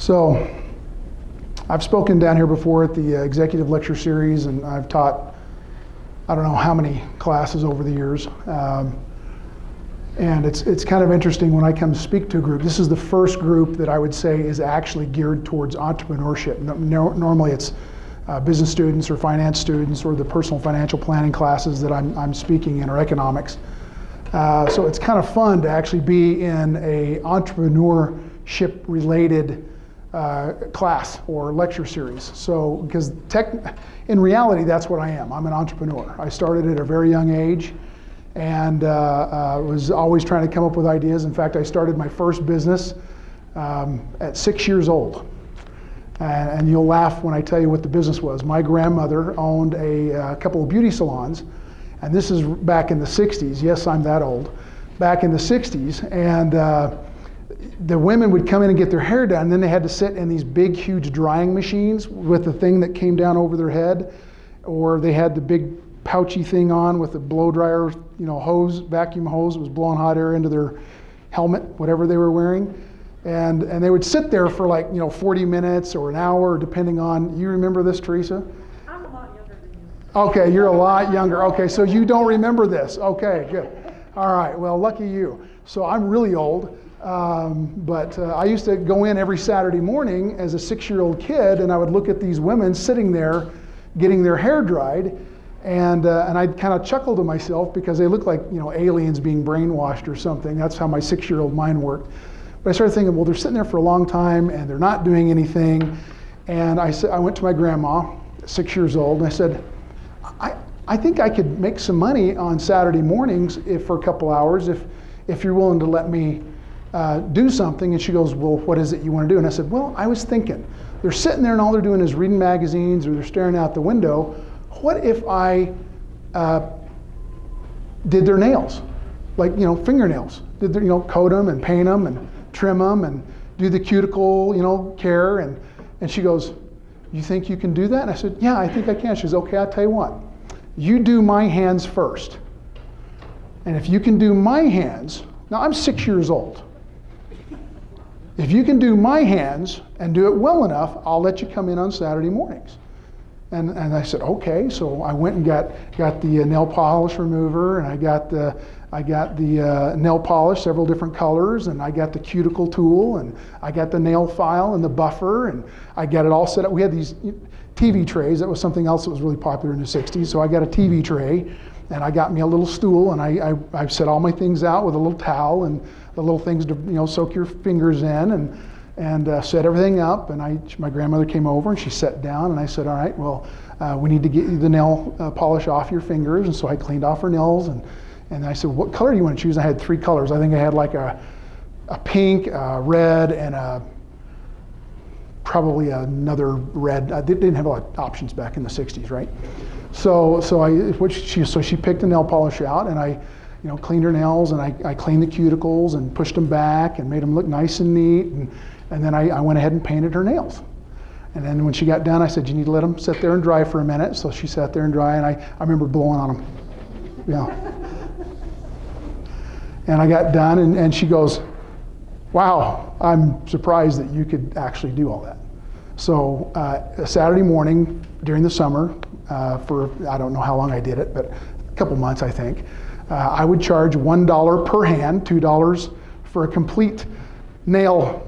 So I've spoken down here before at the executive lecture series, and I've taught I don't know how many classes over the years. And it's kind of interesting when I come speak to a group. This is the first group that I would say is actually geared towards entrepreneurship. Normally it's business students or finance students or the personal financial planning classes that I'm speaking in, or economics. So it's kind of fun to actually be in a entrepreneurship related class or lecture series. So, because in reality, that's what I am. I'm an entrepreneur. I started at a very young age and was always trying to come up with ideas. In fact, I started my first business at 6 years old. And you'll laugh when I tell you what the business was. My grandmother owned a couple of beauty salons, and this is back in the 60s. Yes, I'm that old. Back in the 60s, and the women would come in and get their hair done, and then they had to sit in these big, huge drying machines with the thing that came down over their head, or they had the big pouchy thing on with the blow dryer, hose, vacuum hose that was blowing hot air into their helmet, whatever they were wearing. And they would sit there for 40 minutes or an hour, depending on, you remember this, Teresa? I'm a lot younger than you. Okay, you're a lot younger. Okay, so you don't remember this. Okay, good. All right, well, lucky you. So I'm really old, but I used to go in every Saturday morning as a 6-year-old kid, and I would look at these women sitting there getting their hair dried, and I'd kind of chuckle to myself because they looked like aliens being brainwashed or something. That's how my 6-year-old mind worked. But I started thinking, well, they're sitting there for a long time and they're not doing anything. And I went to my grandma, 6 years old, and I said, I think I could make some money on Saturday mornings for a couple hours if you're willing to let me do something. And she goes, well, what is it you want to do? And I said, well, I was thinking, they're sitting there and all they're doing is reading magazines or they're staring out the window. What if I did their nails, like fingernails? Did their, coat them and paint them and trim them and do the cuticle, care. And she goes, you think you can do that? And I said, yeah, I think I can. She goes, okay, I'll tell you what. You do my hands first. And if you can do my hands, now I'm 6 years old. If you can do my hands and do it well enough, I'll let you come in on Saturday mornings. And I said, okay. So I went and got the nail polish remover, and I got the nail polish, several different colors, and I got the cuticle tool, and I got the nail file and the buffer, and I got it all set up. We had these TV trays. That was something else that was really popular in the 60s. So I got a TV tray, and I got me a little stool, and I set all my things out with a little towel and the little things to soak your fingers in, and set everything up. And my grandmother came over and she sat down, and I said, all right, well, we need to get you the nail polish off your fingers. And so I cleaned off her nails, and I said, what color do you want to choose? And I had 3 colors. I think I had like a pink, a red, and probably another red. They didn't have a lot of options back in the 60s, right? So she picked the nail polish out, and I cleaned her nails, and I cleaned the cuticles and pushed them back and made them look nice and neat. And then I went ahead and painted her nails. And then when she got done, I said, you need to let them sit there and dry for a minute. So she sat there and dry, and I remember blowing on them. Yeah. And I got done, and she goes, wow, I'm surprised that you could actually do all that. So a Saturday morning during the summer, for I don't know how long I did it, but a couple months, I think, I would charge $1 per hand, $2 for a complete nail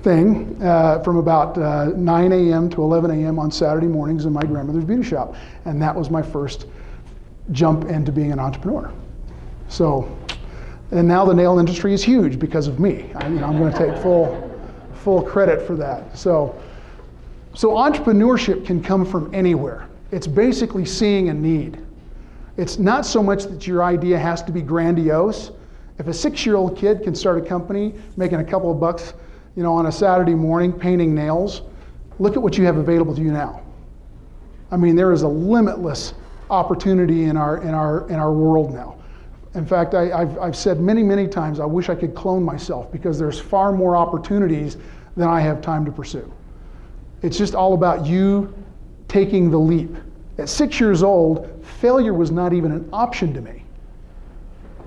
thing from about 9 a.m. to 11 a.m. on Saturday mornings in my grandmother's beauty shop. And that was my first jump into being an entrepreneur. So, and now the nail industry is huge because of me. I'm going to take full credit for that. So entrepreneurship can come from anywhere. It's basically seeing a need. It's not so much that your idea has to be grandiose. If a 6-year-old kid can start a company making a couple of bucks, on a Saturday morning painting nails, look at what you have available to you now. I mean, there is a limitless opportunity in our world now. In fact, I've said many times, I wish I could clone myself because there's far more opportunities than I have time to pursue. It's just all about you taking the leap. At 6 years old, failure was not even an option to me.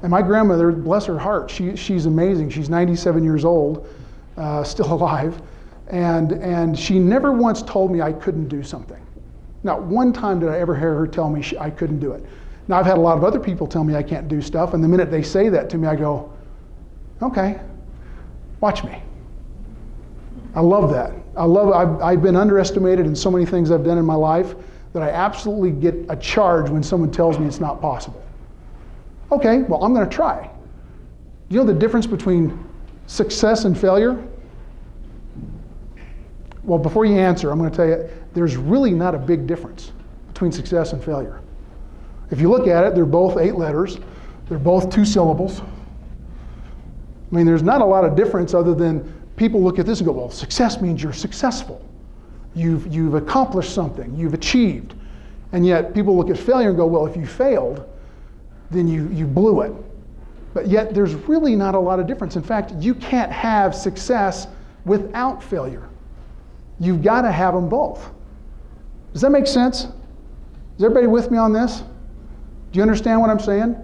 And my grandmother, bless her heart, she's amazing. She's 97 years old. still alive, and she never once told me I couldn't do something. Not one time did I ever hear her tell me I couldn't do it. Now, I've had a lot of other people tell me I can't do stuff, and the minute they say that to me, I go, okay, watch me. I love that. I've been underestimated in so many things I've done in my life that I absolutely get a charge when someone tells me it's not possible. Okay, well, I'm going to try. You know the difference between success and failure? Well, before you answer, I'm going to tell you, there's really not a big difference between success and failure. If you look at it, they're both 8 letters. They're both 2 syllables. I mean, there's not a lot of difference other than people look at this and go, well, success means you're successful. You've accomplished something. You've achieved. And yet people look at failure and go, well, if you failed, then you blew it. But yet there's really not a lot of difference. In fact, you can't have success without failure. You've got to have them both. Does that make sense? Is everybody with me on this? Do you understand what I'm saying?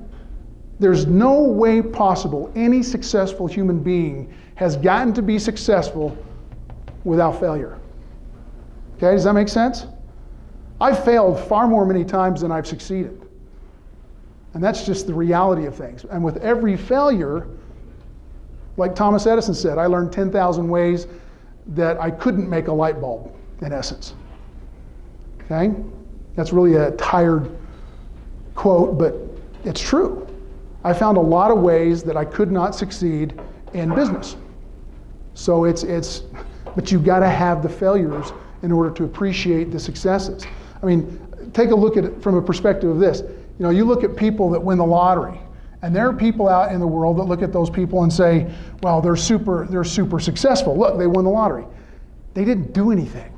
There's no way possible any successful human being has gotten to be successful without failure. Okay, does that make sense? I've failed far more many times than I've succeeded. And that's just the reality of things. And with every failure, like Thomas Edison said, I learned 10,000 ways that I couldn't make a light bulb, in essence. Okay? That's really a tired quote, but it's true. I found a lot of ways that I could not succeed in business. So but you've got to have the failures in order to appreciate the successes. I mean, take a look at it from a perspective of this. You know, you look at people that win the lottery, and there are people out in the world that look at those people and say, well, they're super successful. Look, they won the lottery. They didn't do anything.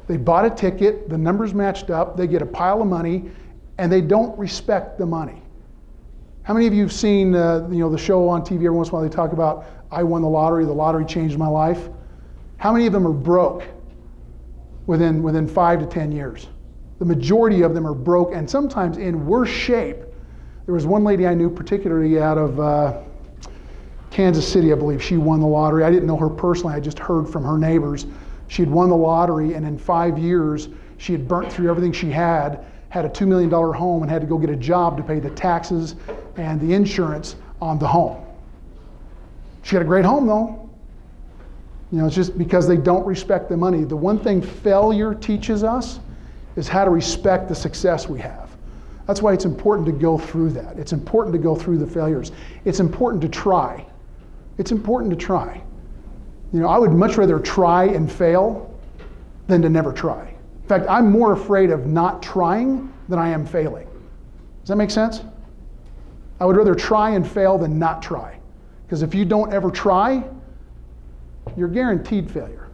They bought a ticket, the numbers matched up, they get a pile of money, and they don't respect the money. How many of you have seen the show on TV every once in a while they talk about, I won the lottery changed my life? How many of them are broke within 5 to 10 years? The majority of them are broke and sometimes in worse shape. There was one lady I knew particularly out of Kansas City, I believe. She won the lottery. I didn't know her personally. I just heard from her neighbors. She had won the lottery, and in 5 years, she had burnt through everything she had a $2 million home, and had to go get a job to pay the taxes and the insurance on the home. She had a great home, though. You know, it's just because they don't respect the money. The one thing failure teaches us is how to respect the success we have. That's why it's important to go through that. It's important to go through the failures. It's important to try. It's important to try. You know, I would much rather try and fail than to never try. In fact, I'm more afraid of not trying than I am failing. Does that make sense? I would rather try and fail than not try. Because if you don't ever try, you're guaranteed failure.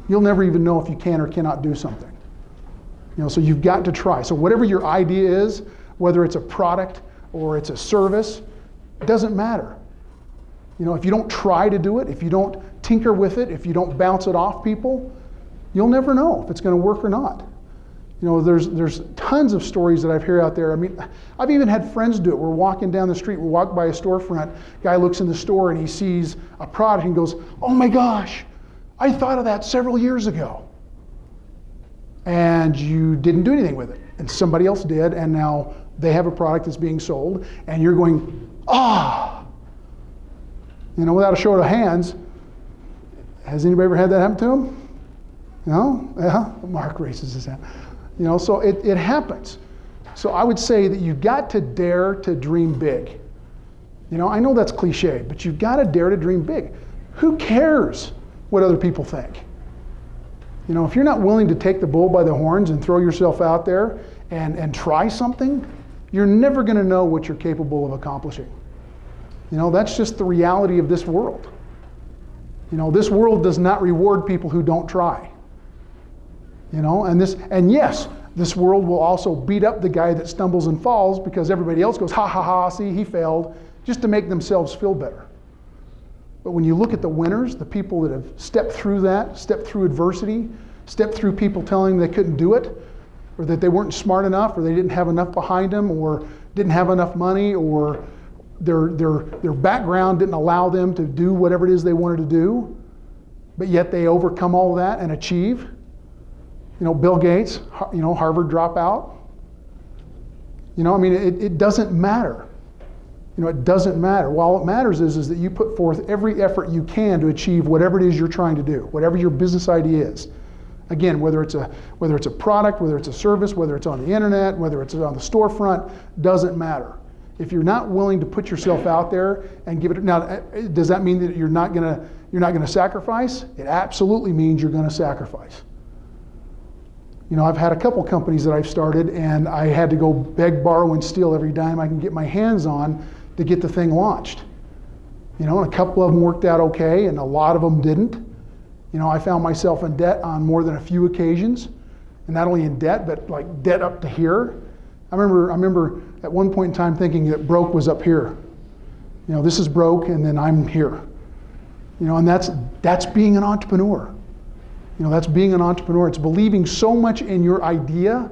You'll never even know if you can or cannot do something. You know, so you've got to try. So whatever your idea is, whether it's a product or it's a service, it doesn't matter. You know, if you don't try to do it, if you don't tinker with it, if you don't bounce it off people, you'll never know if it's going to work or not. You know, there's tons of stories that I've heard out there. I mean, I've even had friends do it. We're walking down the street, we walk by a storefront, guy looks in the store and he sees a product and goes, oh my gosh, I thought of that several years ago. And you didn't do anything with it. And somebody else did, and now they have a product that's being sold, and you're going, ah! You know, without a show of hands, has anybody ever had that happen to them? No? Yeah? Mark raises his hand. You know, so it happens. So I would say that you've got to dare to dream big. You know, I know that's cliche, but you've got to dare to dream big. Who cares what other people think? You know, if you're not willing to take the bull by the horns and throw yourself out there and try something, you're never going to know what you're capable of accomplishing. You know, that's just the reality of this world. You know, this world does not reward people who don't try. You know, and yes, this world will also beat up the guy that stumbles and falls because everybody else goes, ha ha ha, see, he failed, just to make themselves feel better. But when you look at the winners, the people that have stepped through that, stepped through adversity, stepped through people telling them they couldn't do it, or that they weren't smart enough, or they didn't have enough behind them, or didn't have enough money, or their background didn't allow them to do whatever it is they wanted to do, but yet they overcome all that and achieve. Bill Gates, Harvard dropout. It doesn't matter. It doesn't matter. All it matters is that you put forth every effort you can to achieve whatever it is you're trying to do, whatever your business idea is. Again, whether it's a product, whether it's a service, whether it's on the internet, whether it's on the storefront, doesn't matter. If you're not willing to put yourself out there and give it, now, does that mean that you're not gonna sacrifice? It absolutely means you're gonna sacrifice. I've had a couple companies that I've started, and I had to go beg, borrow, and steal every dime I can get my hands on to get the thing launched. And a couple of them worked out okay, and a lot of them didn't. I found myself in debt on more than a few occasions, and not only in debt, but like debt up to here. I remember at one point in time thinking that broke was up here. This is broke, and then I'm here. And that's being an entrepreneur. That's being an entrepreneur. It's believing so much in your idea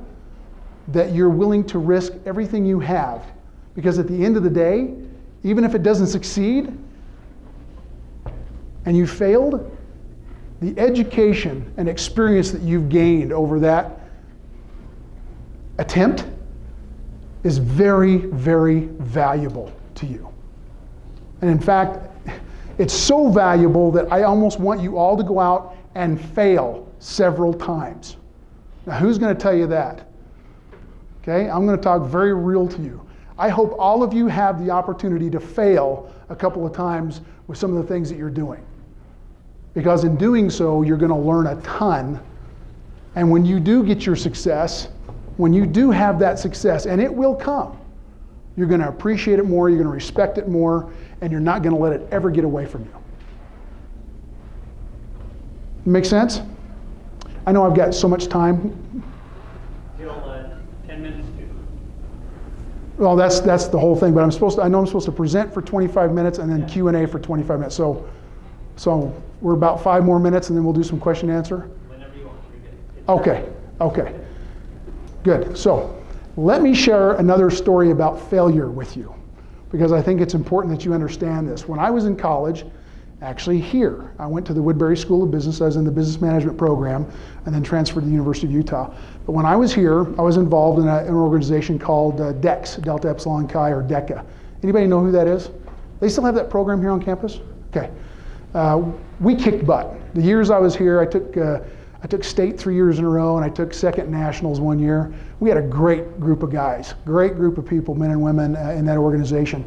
that you're willing to risk everything you have. Because at the end of the day, even if it doesn't succeed and you failed, the education and experience that you've gained over that attempt is very, very valuable to you. And in fact, it's so valuable that I almost want you all to go out and fail several times. Now, who's going to tell you that? Okay, I'm going to talk very real to you. I hope all of you have the opportunity to fail a couple of times with some of the things that you're doing. Because in doing so, you're going to learn a ton. And when you do get your success, when you do have that success, and it will come, you're going to appreciate it more, you're going to respect it more, and you're not going to let it ever get away from you. Make sense? I know I've got so much time. You'll 10 minutes too. Well, that's the whole thing. But I know I'm supposed to present for 25 minutes and then Q&A for 25 minutes. So we're about 5 more minutes, and then we'll do some question and answer. Whenever you want. Okay. Good. So let me share another story about failure with you, because I think it's important that you understand this. When I was in college, actually here, I went to the Woodbury School of Business. I was in the business management program and then transferred to the University of Utah. But when I was here, I was involved in an organization called DEX, Delta Epsilon Chi, or DECA. Anybody know who that is? They still have that program here on campus? Okay. We kicked butt. The years I was here, I took state 3 years in a row, and I took second nationals 1 year. We had a great group of guys, great group of people, men and women in that organization.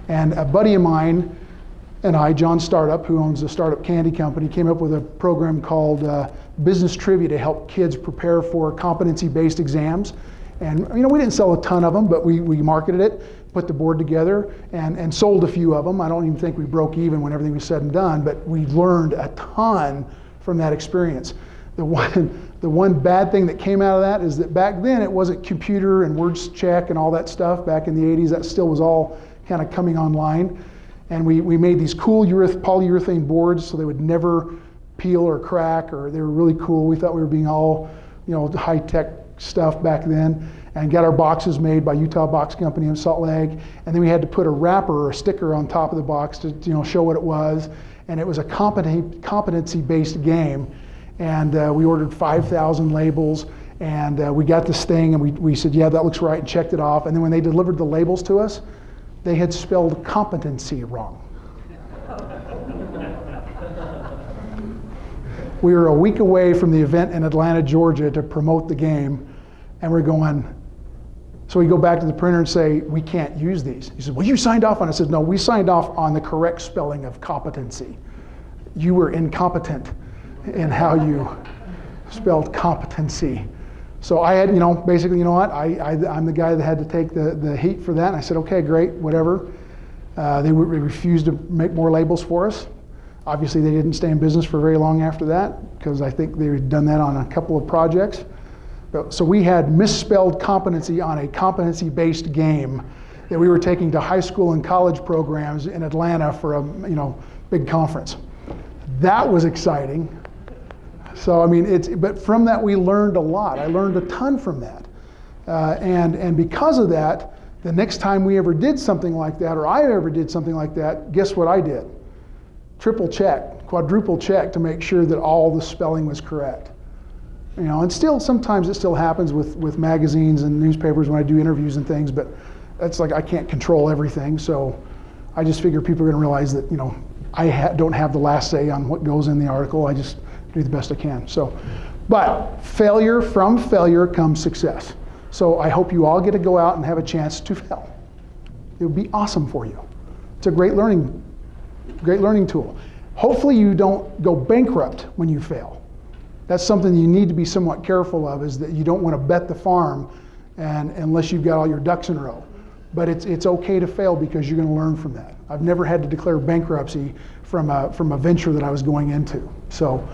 And a buddy of mine and I, John Startup, who owns the Startup Candy Company, came up with a program called Business Trivia to help kids prepare for competency-based exams. And we didn't sell a ton of them, but we marketed it, put the board together, and sold a few of them. I don't even think we broke even when everything was said and done, but we learned a ton from that experience. The one bad thing that came out of that is that back then it wasn't computer and words check and all that stuff. Back in the 80s, that still was all kind of coming online. And we made these cool polyurethane boards so they would never peel or crack, or they were really cool. We thought we were being all, high-tech stuff back then, and got our boxes made by Utah Box Company in Salt Lake. And then we had to put a wrapper or a sticker on top of the box to show what it was. And it was a competency-based game. And we ordered 5,000 labels, and we got this thing, and we said, yeah, that looks right, and checked it off. And then when they delivered the labels to us, they had spelled competency wrong. We were a week away from the event in Atlanta, Georgia to promote the game, and we're going, so we go back to the printer and say, we can't use these. He said, well, you signed off on it. I said, no, we signed off on the correct spelling of competency. You were incompetent in how you spelled competency. So I had, basically, I'm the guy that had to take the heat for that. And I said, okay, great, whatever. They refused to make more labels for us. Obviously, they didn't stay in business for very long after that, because I think they had done that on a couple of projects. So we had misspelled competency on a competency-based game that we were taking to high school and college programs in Atlanta for a big conference. That was exciting. So but from that we learned a lot. I learned a ton from that, and because of that, The next time we ever did something like that, or I ever did something like that, guess what I did? Triple check, quadruple check to make sure that all the spelling was correct. And still, sometimes it still happens with magazines and newspapers when I do interviews and things, but that's like I can't control everything. So I just figure people are going to realize that, I don't have the last say on what goes in the article. I just do the best I can. So, but from failure comes success. So I hope you all get to go out and have a chance to fail. It would be awesome for you. It's a great learning tool. Hopefully you don't go bankrupt when you fail. That's something you need to be somewhat careful of, is that you don't want to bet the farm unless you've got all your ducks in a row. But it's okay to fail because you're going to learn from that. I've never had to declare bankruptcy from a venture that I was going into. So,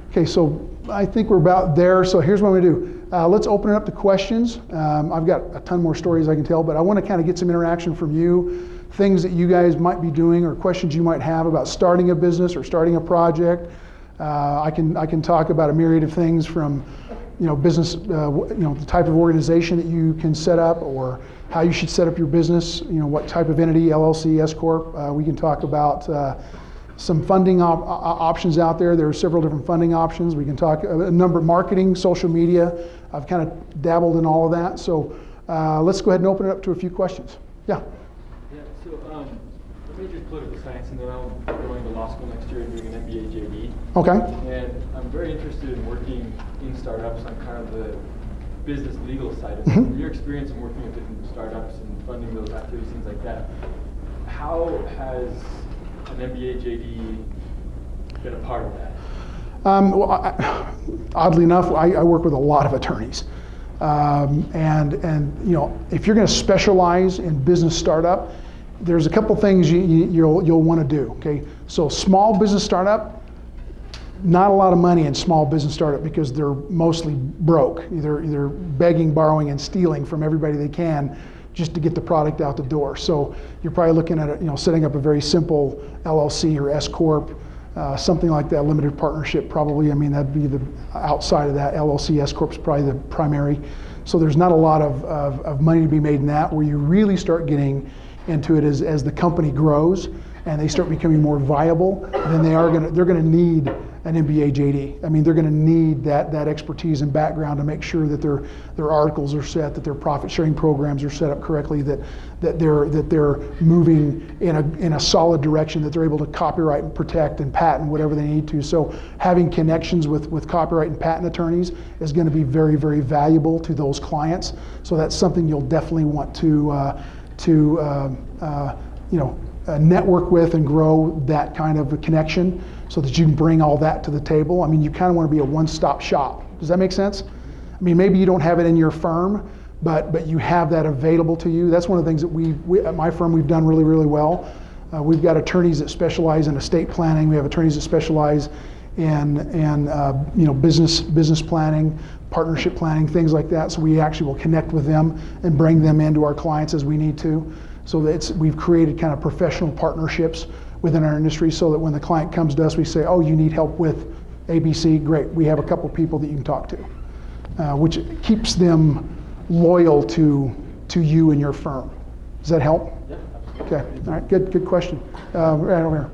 okay, so I think we're about there. So here's what I'm going to do. Let's open it up to questions. I've got a ton more stories I can tell, but I want to kind of get some interaction from you, things that you guys might be doing or questions you might have about starting a business or starting a project. I can talk about a myriad of things from, business, the type of organization that you can set up, or how you should set up your business, what type of entity, LLC, S Corp. We can talk about some funding options out there. There are several different funding options. We can talk a number of marketing, social media. I've kind of dabbled in all of that. So let's go ahead and open it up to a few questions. Yeah. Yeah, so my major is political science, and then I'm going to law school next year and doing an MBA JD. Okay. And I'm very interested in working in startups on kind of the business legal side of it. Mm-hmm. From your experience in working with different startups and funding those activities, things like that, how has an MBA JD been a part of that? Oddly enough, I work with a lot of attorneys. And if you're going to specialize in business startup, there's a couple things you'll want to do. Okay, so small business startup, not a lot of money in small business startup because they're mostly broke, either begging, borrowing, and stealing from everybody they can just to get the product out the door. So you're probably looking at setting up a very simple LLC or S Corp, something like that, limited partnership probably. I mean, that'd be the outside of that. LLC, S Corp is probably the primary. So there's not a lot of money to be made in that. Where you really start getting into it is as the company grows and they start becoming more viable, then they're going to need an MBA JD. I mean, they're going to need that expertise and background to make sure that their articles are set, that their profit sharing programs are set up correctly, that they're moving in a solid direction, that they're able to copyright and protect and patent whatever they need to. So having connections with copyright and patent attorneys is going to be very, very valuable to those clients. So that's something you'll definitely want to network with and grow that kind of a connection so that you can bring all that to the table. I mean, you kind of want to be a one-stop shop. Does that make sense? I mean, maybe you don't have it in your firm, but you have that available to you. That's one of the things that we at my firm, we've done really, really well. We've got attorneys that specialize in estate planning. We have attorneys that specialize in business planning, partnership planning, things like that. So we actually will connect with them and bring them into our clients as we need to. So we've created kind of professional partnerships within our industry so that when the client comes to us, we say, oh, you need help with ABC, great. We have a couple people that you can talk to, which keeps them loyal to you and your firm. Does that help? Yeah, absolutely. Okay, all right, good question. Right over here.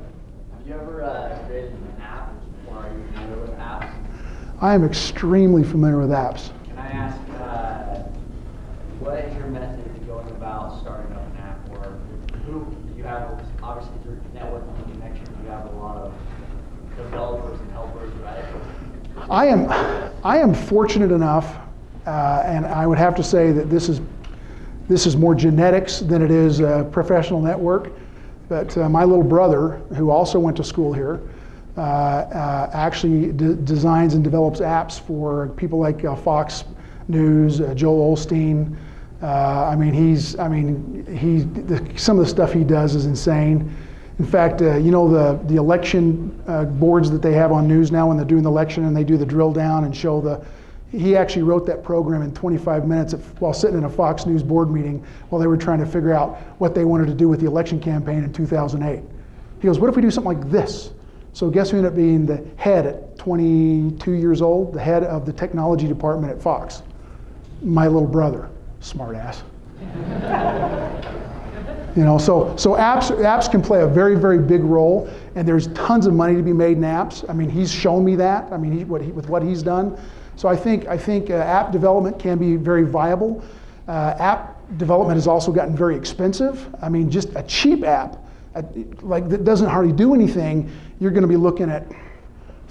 Have you ever created an app, or are you familiar with apps? I am extremely familiar with apps. Can I ask, what is your method to going about starting up an app, or who you have, obviously through networking and connections, you have a lot of developers and helpers, right? I am fortunate enough, and I would have to say that this is more genetics than it is a professional network. But my little brother, who also went to school here, actually designs and develops apps for people like Fox News, Joel Osteen. Some of the stuff he does is insane. In fact, the election boards that they have on news now when they're doing the election and they do the drill down and show he actually wrote that program in 25 minutes while sitting in a Fox News board meeting while they were trying to figure out what they wanted to do with the election campaign in 2008. He goes, what if we do something like this? So guess who ended up being the head at 22 years old, the head of the technology department at Fox? My little brother, smart ass. You know, so apps can play a very, very big role, and there's tons of money to be made in apps. I mean, he's shown me that. I mean, with what he's done. So I think app development can be very viable. App development has also gotten very expensive. I mean, just a cheap app, like that doesn't hardly do anything, you're going to be looking at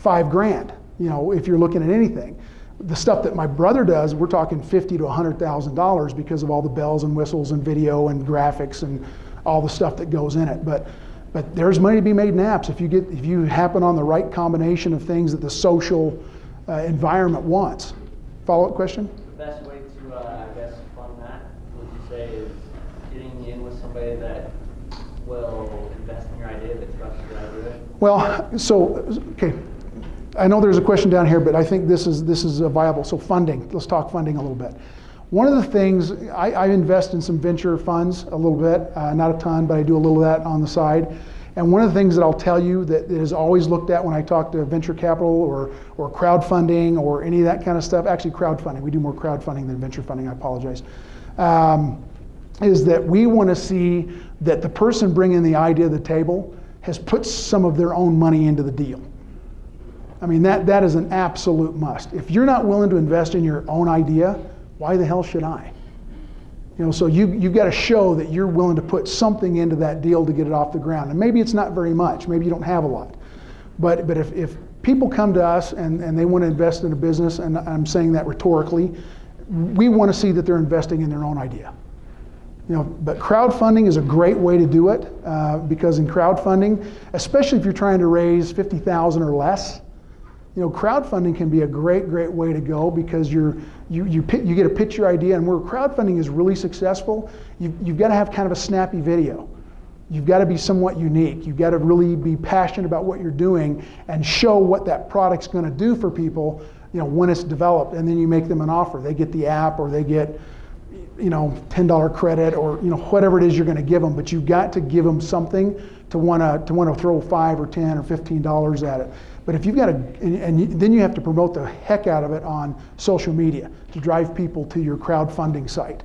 $5,000. You know, if you're looking at anything. The stuff that my brother does, we're talking $50,000 to $100,000 because of all the bells and whistles and video and graphics and all the stuff that goes in it. But there's money to be made in apps if you happen on the right combination of things that the social environment wants. Follow-up question? The best way to, I guess, fund that, would you say, is getting in with somebody that will invest in your idea, that trusts your idea? Well, so, okay. I know there's a question down here, but I think this is viable. So funding, let's talk funding a little bit. One of the things, I invest in some venture funds a little bit, not a ton, but I do a little of that on the side. And one of the things that I'll tell you that is always looked at when I talk to venture capital or crowdfunding or any of that kind of stuff, actually crowdfunding, we do more crowdfunding than venture funding, I apologize, is that we want to see that the person bringing the idea to the table has put some of their own money into the deal. I mean, that is an absolute must. If you're not willing to invest in your own idea, why the hell should I? You know, so you've got to show that you're willing to put something into that deal to get it off the ground. And maybe it's not very much. Maybe you don't have a lot. But if people come to us and they want to invest in a business, and I'm saying that rhetorically, we want to see that they're investing in their own idea. You know, but crowdfunding is a great way to do it because in crowdfunding, especially if you're trying to raise $50,000 or less, you know, crowdfunding can be a great way to go because you get to pitch your idea, and where crowdfunding is really successful, you've got to have kind of a snappy video. You've got to be somewhat unique. You've got to really be passionate about what you're doing and show what that product's going to do for people, you know, when it's developed, and then you make them an offer. They get the app, or they get, you know, $10 credit, or, you know, whatever it is you're going to give them, but you've got to give them something to want to throw $5 or $10 or $15 at it. But if you've got then you have to promote the heck out of it on social media to drive people to your crowdfunding site.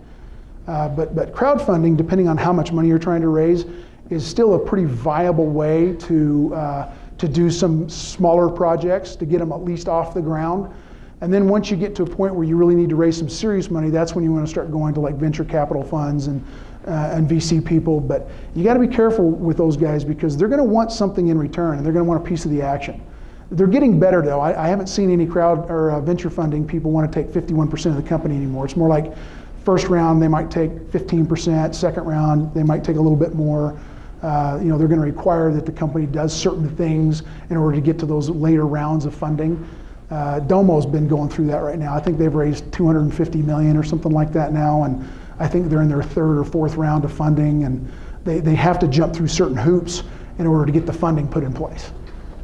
But crowdfunding, depending on how much money you're trying to raise, is still a pretty viable way to do some smaller projects to get them at least off the ground. And then once you get to a point where you really need to raise some serious money, that's when you want to start going to like venture capital funds and VC people. But you got to be careful with those guys because they're going to want something in return, and they're going to want a piece of the action. They're getting better though. I haven't seen any crowd or venture funding people want to take 51% of the company anymore. It's more like first round they might take 15%, second round they might take a little bit more. You know, they're going to require that the company does certain things in order to get to those later rounds of funding. Domo's been going through that right now. I think they've raised $250 million or something like that now, and I think they're in their third or fourth round of funding, and they have to jump through certain hoops in order to get the funding put in place.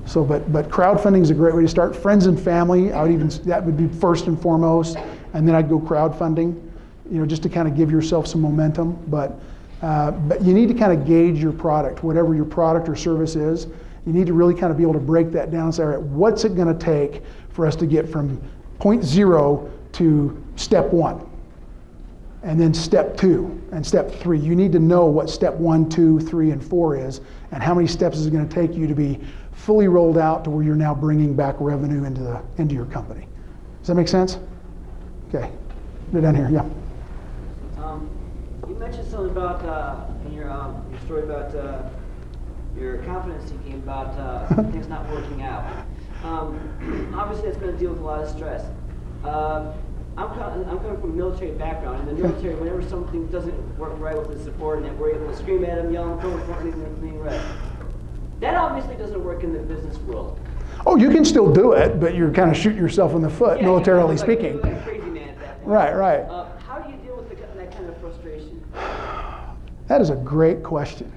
So, but crowdfunding is a great way to start. Friends and family, that would be first and foremost, and then I'd go crowdfunding, you know, just to kind of give yourself some momentum. But you need to kind of gauge your product, whatever your product or service is. You need to really kind of be able to break that down and say, all right, what's it going to take for us to get from point 0 to step 1? And then step 2 and step 3. You need to know what step 1, 2, 3, and 4 is, and how many steps is it going to take you to be fully rolled out to where you're now bringing back revenue into your company. Does that make sense? Okay, they're down here. Yeah. You mentioned something about in your story about your confidence seeking about things not working out. Obviously, that's going to deal with a lot of stress. I'm coming from a military background. In the military, whenever something doesn't work right with a subordinate, we're able to scream at them, yell, throw them, and clean red. That obviously doesn't work in the business world. Oh, you can still do it, but you're kind of shooting yourself in the foot, militarily speaking. Like a crazy man at that point. Right. How do you deal with that kind of frustration? That is a great question.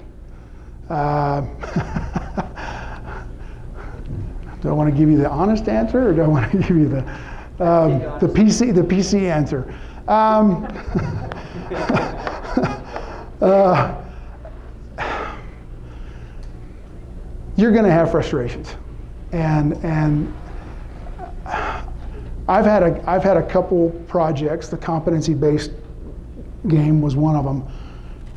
Do I want to give you the honest answer, or do I want to give you the PC answer? You're going to have frustrations, and I've had a couple projects, the competency-based game was one of them.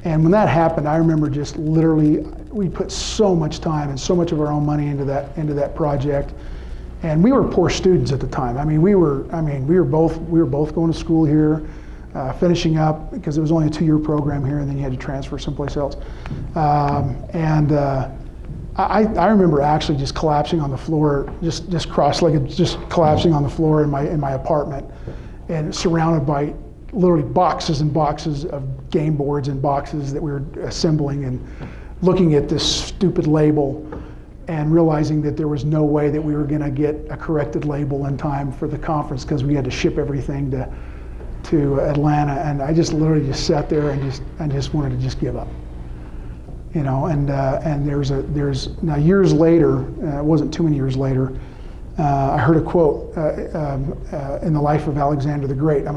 And when that happened, I remember just literally, we put so much time and so much of our own money into that project. And we were poor students at the time. We were both going to school here, finishing up, because it was only a 2-year program here, and then you had to transfer someplace else. I remember actually just collapsing on the floor, just cross-legged, just collapsing on the floor in my apartment, and surrounded by literally boxes and boxes of game boards and boxes that we were assembling, and looking at this stupid label and realizing that there was no way that we were going to get a corrected label in time for the conference, because we had to ship everything to Atlanta. And I just literally just sat there and just wanted to just give up. And now years later, it wasn't too many years later, I heard a quote in the life of Alexander the Great.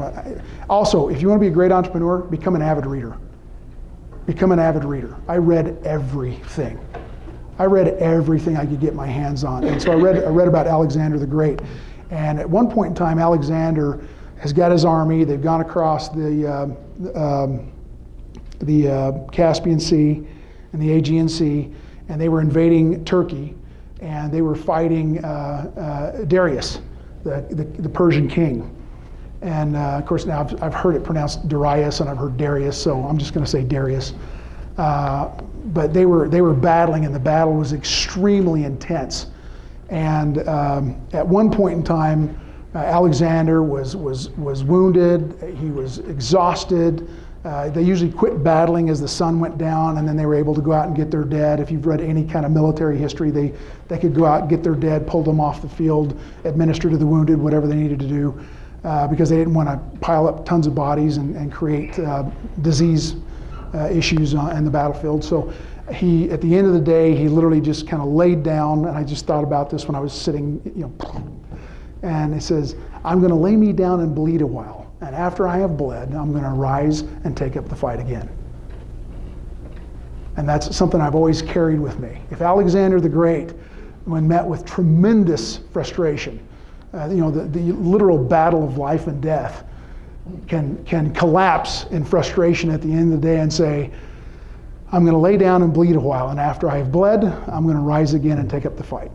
Also, if you want to be a great entrepreneur, become an avid reader. Become an avid reader. I read everything. I could get my hands on. And so I read about Alexander the Great. And at one point in time, Alexander has got his army. They've gone across the Caspian Sea and the Aegean Sea, and they were invading Turkey, and they were fighting Darius, the Persian king. And of course now I've heard it pronounced Darius, and I've heard Darius, so I'm just going to say Darius. But they were battling, and the battle was extremely intense. And at one point in time, Alexander was wounded. He was exhausted. They usually quit battling as the sun went down, and then they were able to go out and get their dead. If you've read any kind of military history, they could go out and get their dead, pull them off the field, administer to the wounded, whatever they needed to do, because they didn't want to pile up tons of bodies and create disease issues in the battlefield. So he, at the end of the day, he literally just kind of laid down, and I just thought about this when I was sitting, and it says, "I'm going to lay me down and bleed a while. And after I have bled, I'm going to rise and take up the fight again." And that's something I've always carried with me. If Alexander the Great, when met with tremendous frustration, the literal battle of life and death, can collapse in frustration at the end of the day and say, "I'm going to lay down and bleed a while, and after I have bled, I'm going to rise again and take up the fight."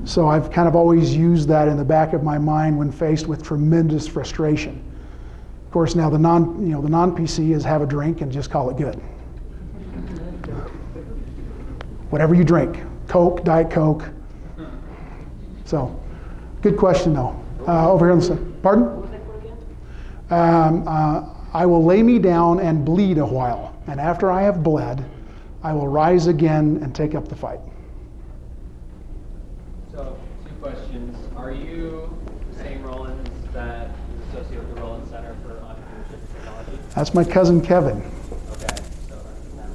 So I've kind of always used that in the back of my mind when faced with tremendous frustration. Of course, now the non-PC is have a drink and just call it good. Whatever you drink, Coke, Diet Coke. So, good question though. Over here on the side. Pardon? What was that quote again? I will lay me down and bleed a while, and after I have bled, I will rise again and take up the fight. So, 2 questions. Are you the same Rollins that is associated with the Rollins Center for Entrepreneurship Technology? That's my cousin Kevin. Okay. So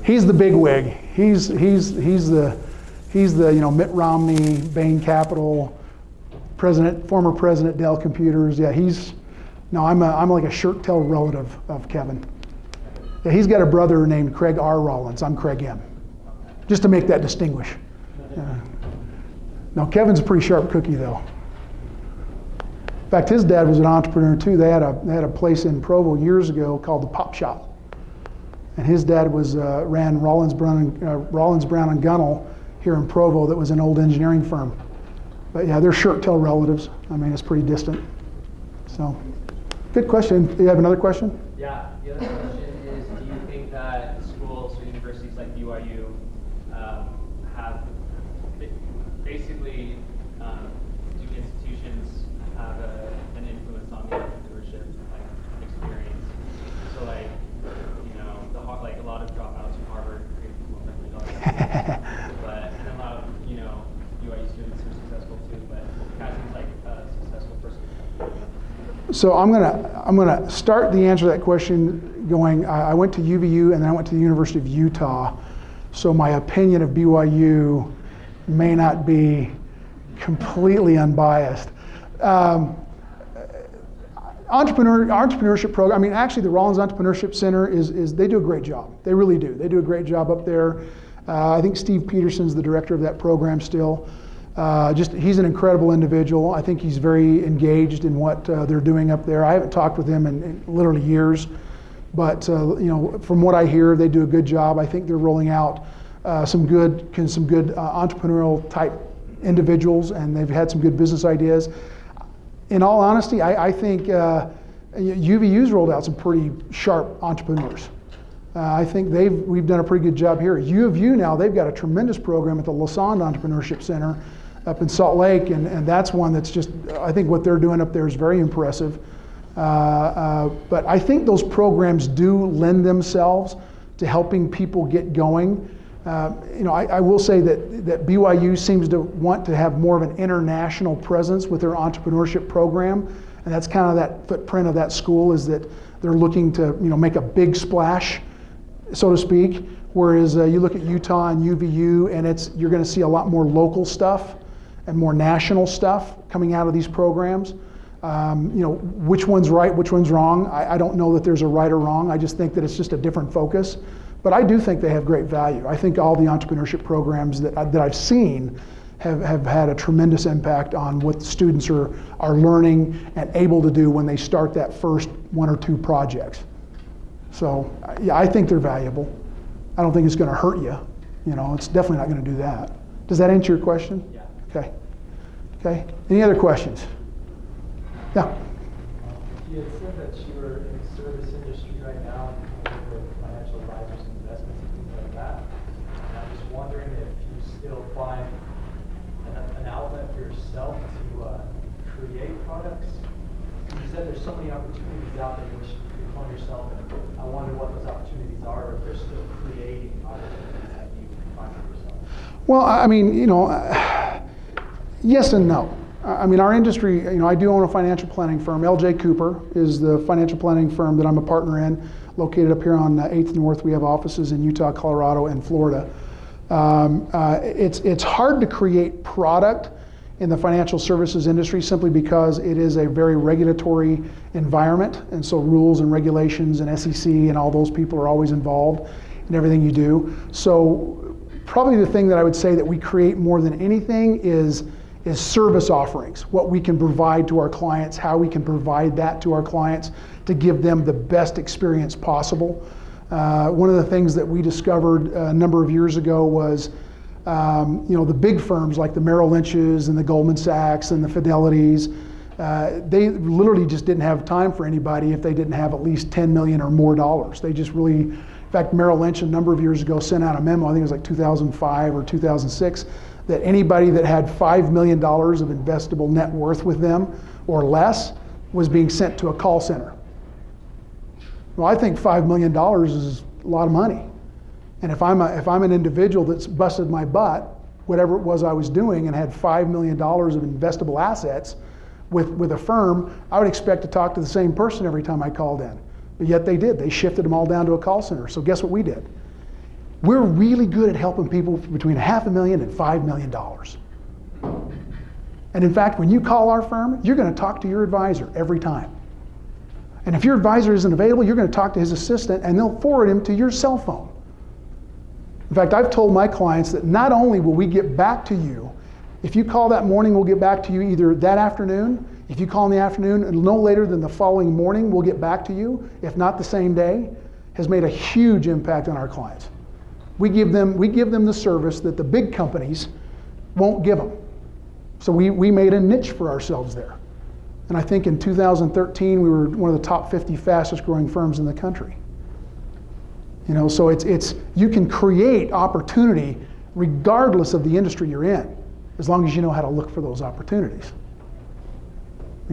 He's the big wig. He's the Mitt Romney, Bain Capital, former president, Dell Computers. Yeah, I'm like a shirt tail relative of Kevin. Yeah, he's got a brother named Craig R. Rollins. I'm Craig M. Just to make that distinguish. Now Kevin's a pretty sharp cookie though. In fact, his dad was an entrepreneur too. They had a place in Provo years ago called the Pop Shop, and his dad ran Rollins Brown and Gunnell here in Provo. That was an old engineering firm. But yeah, they're shirt tail relatives. It's pretty distant. So, good question. Do you have another question? Yeah. The other question is, do you think that schools or universities like BYU have basically do institutions have an influence on the entrepreneurship experience? So a lot of dropouts from Harvard create but and a lot of BYU students are successful too. But Cassie's like a successful person. So I'm gonna start the answer to that question going. I went to UVU and then I went to the University of Utah. So my opinion of BYU may not be completely unbiased. Entrepreneurship program. Actually, the Rollins Entrepreneurship Center is they do a great job. They really do. They do a great job up there. I think Steve Peterson's the director of that program still. He's an incredible individual. I think he's very engaged in what they're doing up there. I haven't talked with him in literally years, But from what I hear, they do a good job. I think they're rolling out some good entrepreneurial type individuals, and they've had some good business ideas. In all honesty, I think UVU's rolled out some pretty sharp entrepreneurs. I think we've done a pretty good job here. U of U now, they've got a tremendous program at the Lassonde Entrepreneurship Center up in Salt Lake, and that's one that's just, I think what they're doing up there is very impressive. But I think those programs do lend themselves to helping people get going. I will say that BYU seems to want to have more of an international presence with their entrepreneurship program, and that's kind of that footprint of that school, is that they're looking to make a big splash, so to speak. Whereas you look at Utah and UVU, and you're going to see a lot more local stuff and more national stuff coming out of these programs. Which one's right, which one's wrong? I don't know that there's a right or wrong. I just think that it's just a different focus. But I do think they have great value. I think all the entrepreneurship programs that I've seen have had a tremendous impact on what the students are learning and able to do when they start that first one or two projects. So yeah, I think they're valuable. I don't think it's going to hurt you. It's definitely not going to do that. Does that answer your question? Yeah. Okay. Any other questions? Yeah. You had said that you were in the service industry right now, with financial advisors and investments and things like that. And I'm just wondering if you still find an outlet for yourself to create products. You said there's so many opportunities out there which you call yourself, and I wonder what those opportunities are, or if they're still creating opportunities that you find for yourself. Well, yes and no. Our industry, I do own a financial planning firm. LJ Cooper is the financial planning firm that I'm a partner in, located up here on 8th North. We have offices in Utah, Colorado, and Florida. It's hard to create product in the financial services industry simply because it is a very regulatory environment, and so rules and regulations and SEC and all those people are always involved in everything you do. So probably the thing that I would say that we create more than anything is service offerings, what we can provide to our clients, how we can provide that to our clients to give them the best experience possible. One of the things that we discovered a number of years ago was, the big firms like the Merrill Lynch's and the Goldman Sachs and the Fidelities, they literally just didn't have time for anybody if they didn't have at least $10 million or more dollars. They just really, in fact, Merrill Lynch a number of years ago sent out a memo, I think it was like 2005 or 2006, that anybody that had $5 million of investable net worth with them or less was being sent to a call center. Well, I think $5 million is a lot of money. And if I'm an individual that's busted my butt, whatever it was I was doing, and had $5 million of investable assets with a firm, I would expect to talk to the same person every time I called in. But yet they did. They shifted them all down to a call center. So guess what we did? We're really good at helping people between $500,000 and $5 million. And in fact, when you call our firm, you're going to talk to your advisor every time. And if your advisor isn't available, you're going to talk to his assistant, and they'll forward him to your cell phone. In fact, I've told my clients that not only will we get back to you, if you call that morning, we'll get back to you either that afternoon. If you call in the afternoon, and no later than the following morning, we'll get back to you, if not the same day, has made a huge impact on our clients. We give them the service that the big companies won't give them. So we made a niche for ourselves there. And I think in 2013, we were one of the top 50 fastest growing firms in the country. So it's you can create opportunity regardless of the industry you're in, as long as you know how to look for those opportunities.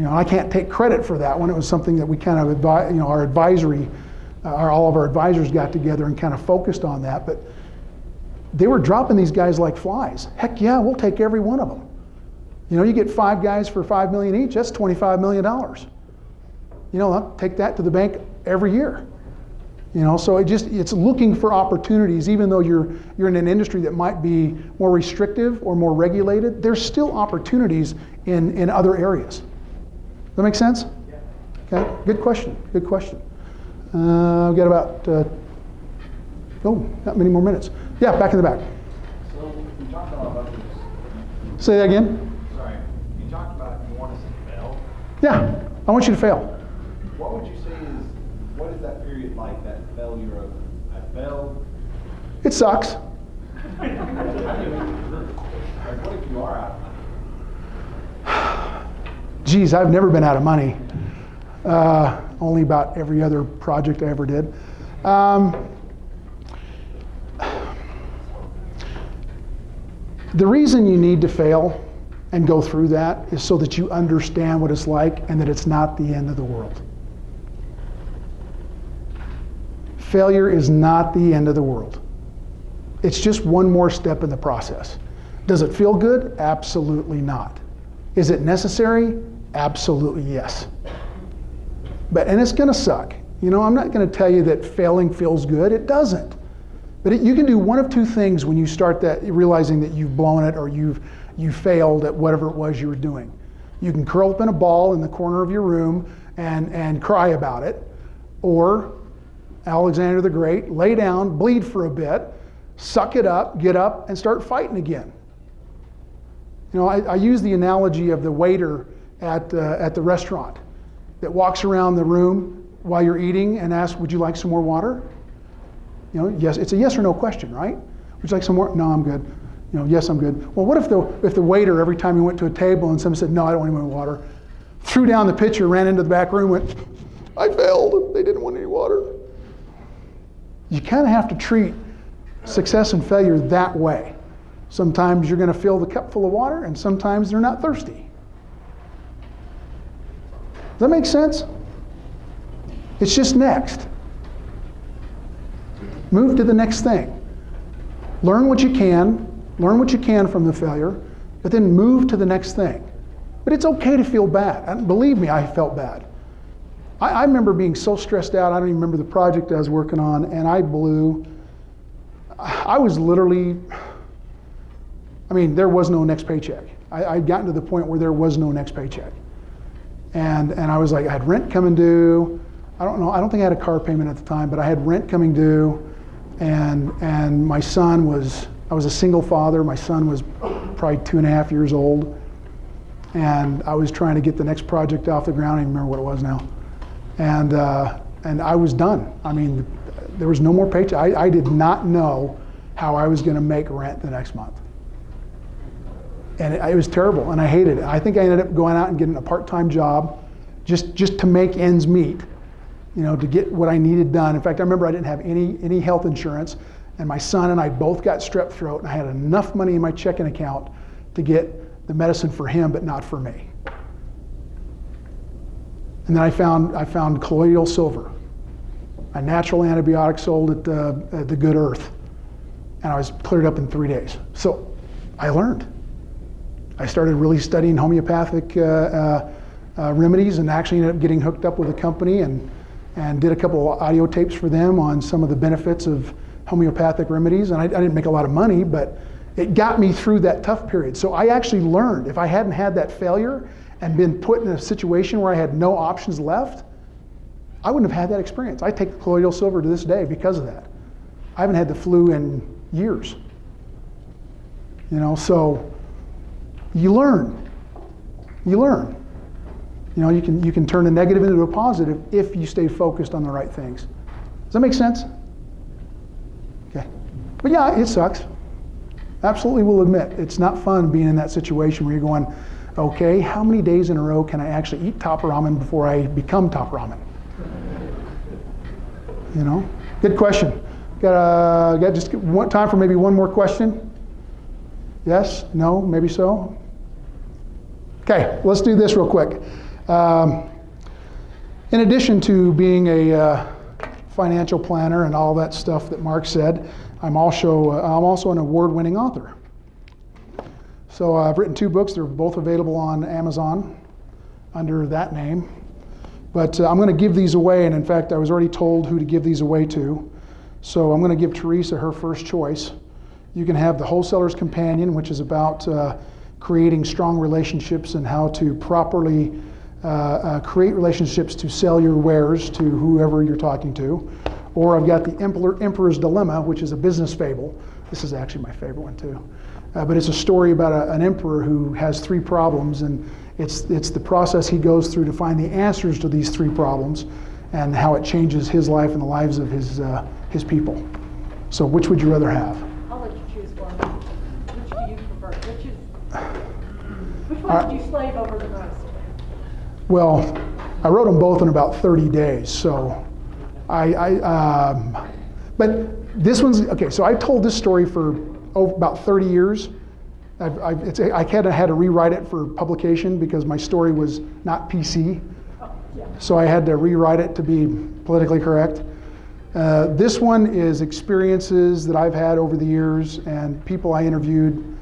I can't take credit for that one. It was something that we kind of our advisory, all of our advisors got together and kind of focused on that. But they were dropping these guys like flies. Heck yeah, we'll take every one of them. You get 5 guys for $5 million each, that's $25 million. I'll take that to the bank every year. So it's looking for opportunities, even though you're in an industry that might be more restrictive or more regulated, there's still opportunities in other areas. Does that make sense? Yeah. Okay, good question. We've got about, not many more minutes. Yeah, back in the back. So you talked about this. Say that again. Sorry. You talked about you want us to fail. Yeah, I want you to fail. What would you say what is that period like, that failure of, I failed? It sucks. How do you make it through? Like, what if you are out of money? Geez, I've never been out of money. Only about every other project I ever did. The reason you need to fail and go through that is so that you understand what it's like and that it's not the end of the world. Failure is not the end of the world. It's just one more step in the process. Does it feel good? Absolutely not. Is it necessary? Absolutely yes. And it's going to suck. You know, I'm not going to tell you that failing feels good. It doesn't. But you can do one of two things when you start that, realizing that you've blown it or you failed at whatever it was you were doing. You can curl up in a ball in the corner of your room and cry about it, or Alexander the Great, lay down, bleed for a bit, suck it up, get up, and start fighting again. You know, I use the analogy of the waiter at the restaurant that walks around the room while you're eating and asks, "Would you like some more water?" You know, yes, it's a yes or no question, right? Would you like some more? No, I'm good. You know, yes, I'm good. Well, what if the waiter, every time he went to a table and someone said, "No, I don't want any more water," threw down the pitcher, ran into the back room, went, "I failed. They didn't want any water." You kind of have to treat success and failure that way. Sometimes you're going to fill the cup full of water, and sometimes they're not thirsty. Does that make sense? It's just next. Move to the next thing. Learn what you can from the failure, but then move to the next thing. But it's okay to feel bad. And believe me, I felt bad. I remember being so stressed out, I don't even remember the project I was working on, and I was literally, there was no next paycheck. I'd gotten to the point where there was no next paycheck. And I was like, I had rent coming due. I don't think I had a car payment at the time, but I had rent coming due. And my son I was a single father. My son was probably 2.5 years old. And I was trying to get the next project off the ground. I don't even remember what it was now. And I was done. There was no more paycheck. I did not know how I was going to make rent the next month. And it was terrible, and I hated it. I think I ended up going out and getting a part-time job just to make ends meet, to get what I needed done. In fact, I remember I didn't have any health insurance, and my son and I both got strep throat, and I had enough money in my checking account to get the medicine for him, but not for me. And then I found colloidal silver, a natural antibiotic sold at the Good Earth, and I was cleared up in 3 days. So I learned. I started really studying homeopathic remedies, and actually ended up getting hooked up with a company and did a couple of audio tapes for them on some of the benefits of homeopathic remedies. And I didn't make a lot of money, but it got me through that tough period. So I actually learned. If I hadn't had that failure and been put in a situation where I had no options left, I wouldn't have had that experience. I take the colloidal silver to this day because of that. I haven't had the flu in years. So you learn. You can turn a negative into a positive if you stay focused on the right things. Does that make sense? Okay. But yeah, it sucks. Absolutely will admit, it's not fun being in that situation where you're going, okay, how many days in a row can I actually eat top ramen before I become top ramen? Good question. Got just one time for maybe one more question? Yes? No? Maybe so? Okay, let's do this real quick. In addition to being a financial planner and all that stuff that Mark said, I'm also an award-winning author. So I've written 2 books. They're both available on Amazon under that name. But I'm going to give these away, and in fact, I was already told who to give these away to. So I'm going to give Teresa her first choice. You can have The Wholesaler's Companion, which is about creating strong relationships and how to properly create relationships to sell your wares to whoever you're talking to. Or I've got The Emperor's Dilemma, which is a business fable. This is actually my favorite one too. But it's a story about an emperor who has 3 problems, and it's the process he goes through to find the answers to these 3 problems. and how it changes his life and the lives of his people. So which would you rather have? I'll let you choose one. Which do you prefer? Which one did you slave over the most? Well, I wrote them both in about 30 days, so but this one's, okay, so I told this story for about 30 years. I kind of had to rewrite it for publication because my story was not PC. So I had to rewrite it to be politically correct. This one is experiences that I've had over the years and people I interviewed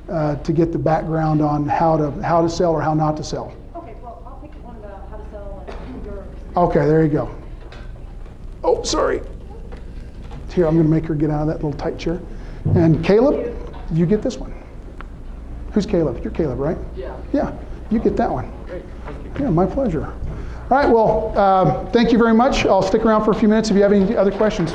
to get the background on how to sell or how not to sell. Okay, well, I'll pick one about how to sell and your. Okay, there you go. Oh, sorry. Here, I'm going to make her get out of that little tight chair. And Caleb, you get this one. Who's Caleb? You're Caleb, right? Yeah. Yeah, you get that one. Great. Thank you. Yeah, my pleasure. All right, well, thank you very much. I'll stick around for a few minutes if you have any other questions.